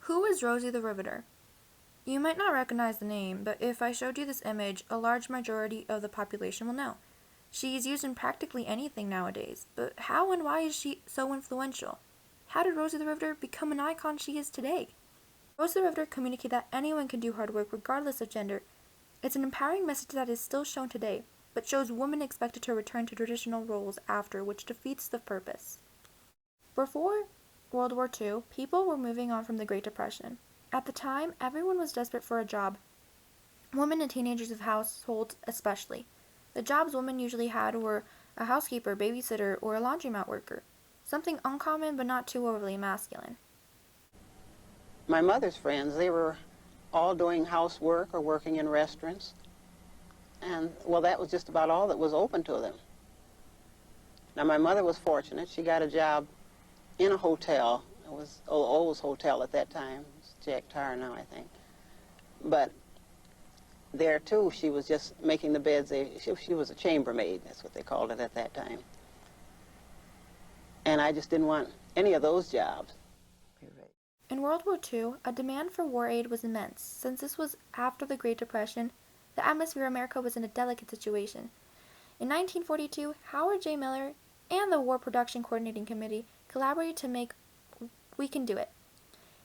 Who is Rosie the Riveter? You might not recognize the name, but if I showed you this image, a large majority of the population will know. She is used in practically anything nowadays, but how and why is she so influential? How did Rosie the Riveter become an icon she is today? Rosie the Riveter communicated that anyone can do hard work regardless of gender. It's an empowering message that is still shown today, but shows women expected to return to traditional roles after, which defeats the purpose. Before World War II, people were moving on from the Great Depression. At the time, everyone was desperate for a job, women and teenagers of households especially. The jobs women usually had were a housekeeper, babysitter, or a laundromat worker, something uncommon but not too overly masculine. My mother's friends, they were all doing housework or working in restaurants. And, well, that was just about all that was open to them. Now, my mother was fortunate. She got a job in a hotel. It was O's Hotel at that time. It's Jack Tar now, I think. But there, too, she was just making the beds. She was a chambermaid. That's what they called it at that time. And I just didn't want any of those jobs. In World War II, a demand for war aid was immense. Since this was after the Great Depression, the atmosphere of America was in a delicate situation. In 1942, Howard J. Miller and the War Production Coordinating Committee collaborated to make We Can Do It.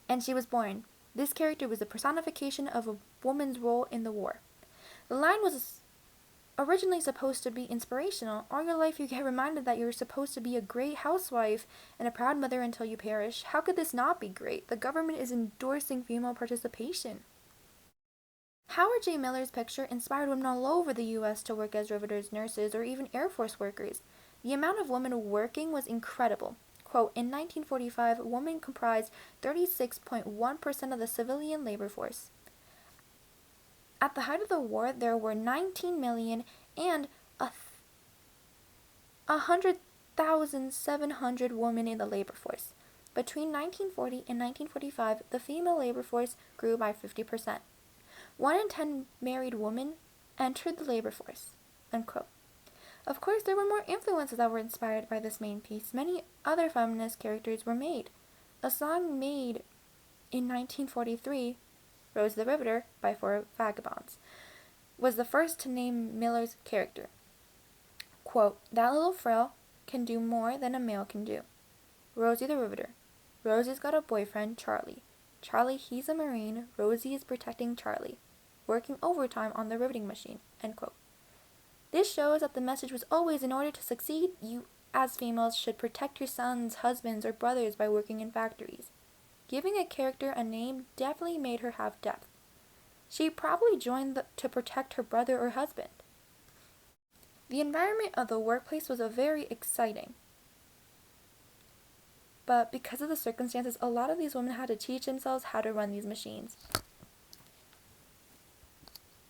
And she was born. This character was the personification of a woman's role in the war. The line was originally supposed to be inspirational. All your life you get reminded that you're supposed to be a great housewife and a proud mother until you perish. How could this not be great? The government is endorsing female participation. Howard J. Miller's picture inspired women all over the U.S. to work as riveters, nurses, or even Air Force workers. The amount of women working was incredible. Quote, in 1945, women comprised 36.1% of the civilian labor force. At the height of the war, there were 19 million and 100,700 women in the labor force. Between 1940 and 1945, the female labor force grew by 50%. 1 in 10 married women entered the labor force. Unquote. Of course, there were more influences that were inspired by this main piece. Many other feminist characters were made. A song made in 1943, Rose the Riveter by Four Vagabonds, was the first to name Miller's character. Quote, that little frail can do more than a male can do. Rosie the Riveter. Rosie's got a boyfriend, Charlie. Charlie, he's a Marine. Rosie is protecting Charlie, working overtime on the riveting machine. End quote. This shows that the message was always, in order to succeed, you as females should protect your sons, husbands, or brothers by working in factories. Giving a character a name definitely made her have depth. She probably joined to protect her brother or husband. The environment of the workplace was very exciting. But because of the circumstances, a lot of these women had to teach themselves how to run these machines.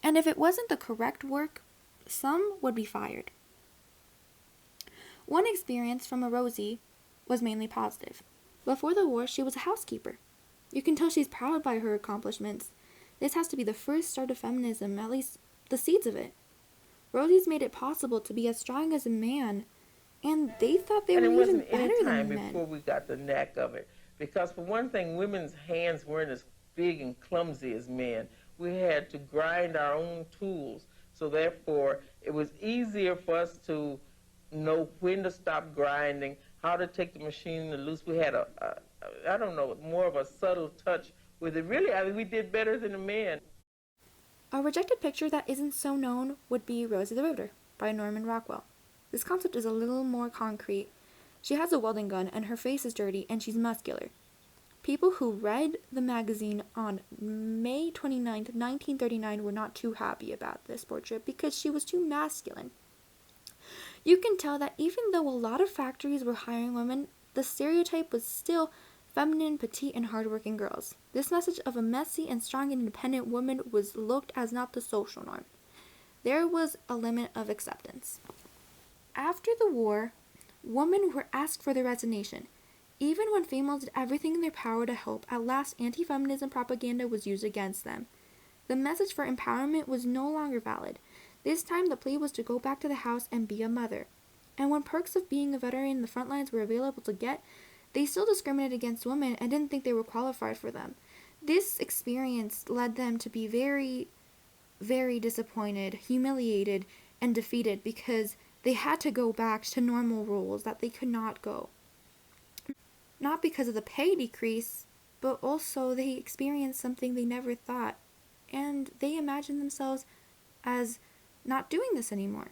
And if it wasn't the correct work, some would be fired. One experience from a Rosie was mainly positive. Before the war, she was a housekeeper. You can tell she's proud by her accomplishments. This has to be the first start of feminism, at least the seeds of it. Rosie's made it possible to be as strong as a man, and they thought they were even better than men. Before we got the knack of it, because for one thing, women's hands weren't as big and clumsy as men. We had to grind our own tools, so therefore it was easier for us to know when to stop grinding, how to take the machine loose. We had more of a subtle touch with it. Really, I mean, we did better than the men. A rejected picture that isn't so known would be Rosie the Riveter by Norman Rockwell. This concept is a little more concrete. She has a welding gun and her face is dirty and she's muscular. People who read the magazine on May 29, 1939 were not too happy about this portrait because she was too masculine. You can tell that even though a lot of factories were hiring women, the stereotype was still feminine, petite, and hardworking girls. This message of a messy and strong and independent woman was looked as not the social norm. There was a limit of acceptance. After the war, women were asked for their resignation. Even when females did everything in their power to help, at last anti-feminism propaganda was used against them. The message for empowerment was no longer valid. This time the plea was to go back to the house and be a mother. And when perks of being a veteran in the front lines were available to get, they still discriminated against women and didn't think they were qualified for them. This experience led them to be very, very disappointed, humiliated, and defeated because they had to go back to normal rules that they could not go. Not because of the pay decrease, but also they experienced something they never thought, and they imagined themselves as not doing this anymore.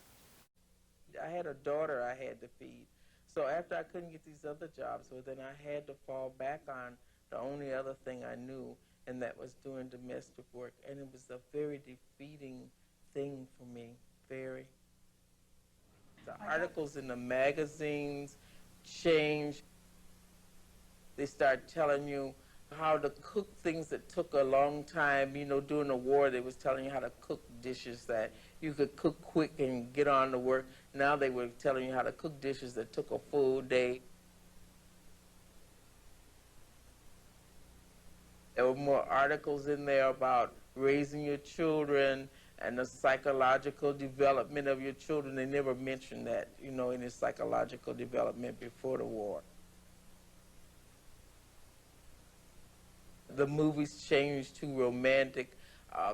I had a daughter I had to feed. So after I couldn't get these other jobs, well, then I had to fall back on the only other thing I knew, and that was doing domestic work. And it was a very defeating thing for me, very. The articles in the magazines changed. They start telling you how to cook things that took a long time. You know, during the war, they was telling you how to cook dishes that you could cook quick and get on to work. Now they were telling you how to cook dishes that took a full day. There were more articles in there about raising your children and the psychological development of your children. They never mentioned that, you know, in the psychological development before the war. The movies changed to romantic,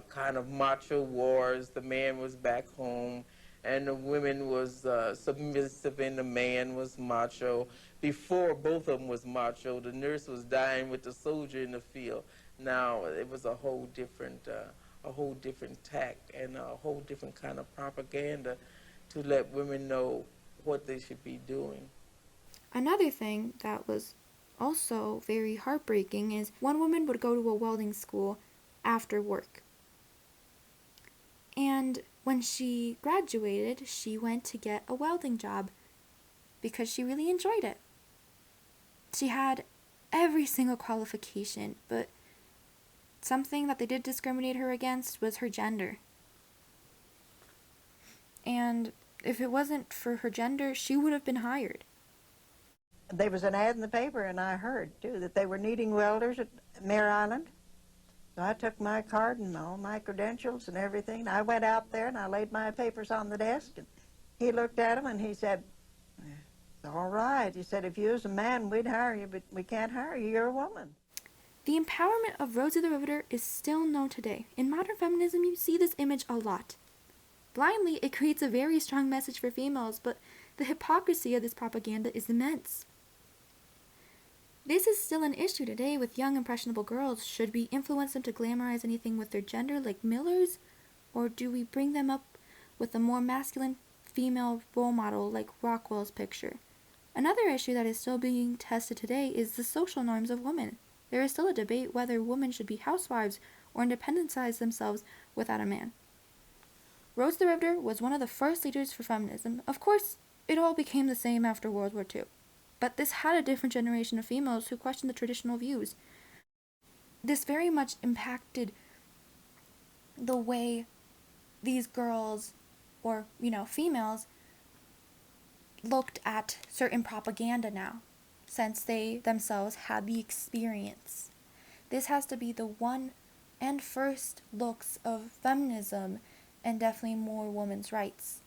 kind of macho wars. The man was back home, and the women was submissive, and the man was macho. Before, both of them was macho. The nurse was dying with the soldier in the field. Now it was a whole different tact and a whole different kind of propaganda to let women know what they should be doing. Another thing that was also very heartbreaking is one woman would go to a welding school after work. And when she graduated, she went to get a welding job because she really enjoyed it. She had every single qualification, but something that they did discriminate her against was her gender. And if it wasn't for her gender, she would have been hired. There was an ad in the paper, and I heard, too, that they were needing welders at Mare Island. So I took my card and all my credentials and everything. I went out there, and I laid my papers on the desk, and he looked at them, and he said, "It's all right." He said, "If you was a man, we'd hire you, but we can't hire you. You're a woman." The empowerment of Rosie the Riveter is still known today. In modern feminism, you see this image a lot. Blindly, it creates a very strong message for females, but the hypocrisy of this propaganda is immense. This is still an issue today with young impressionable girls. Should we influence them to glamorize anything with their gender like Miller's? Or do we bring them up with a more masculine female role model like Rockwell's picture? Another issue that is still being tested today is the social norms of women. There is still a debate whether women should be housewives or independentize themselves without a man. Rose the Riveter was one of the first leaders for feminism. Of course, it all became the same after World War II. But this had a different generation of females who questioned the traditional views. This very much impacted the way these girls, or, females, looked at certain propaganda now, since they themselves had the experience. This has to be the one and first looks of feminism and definitely more women's rights.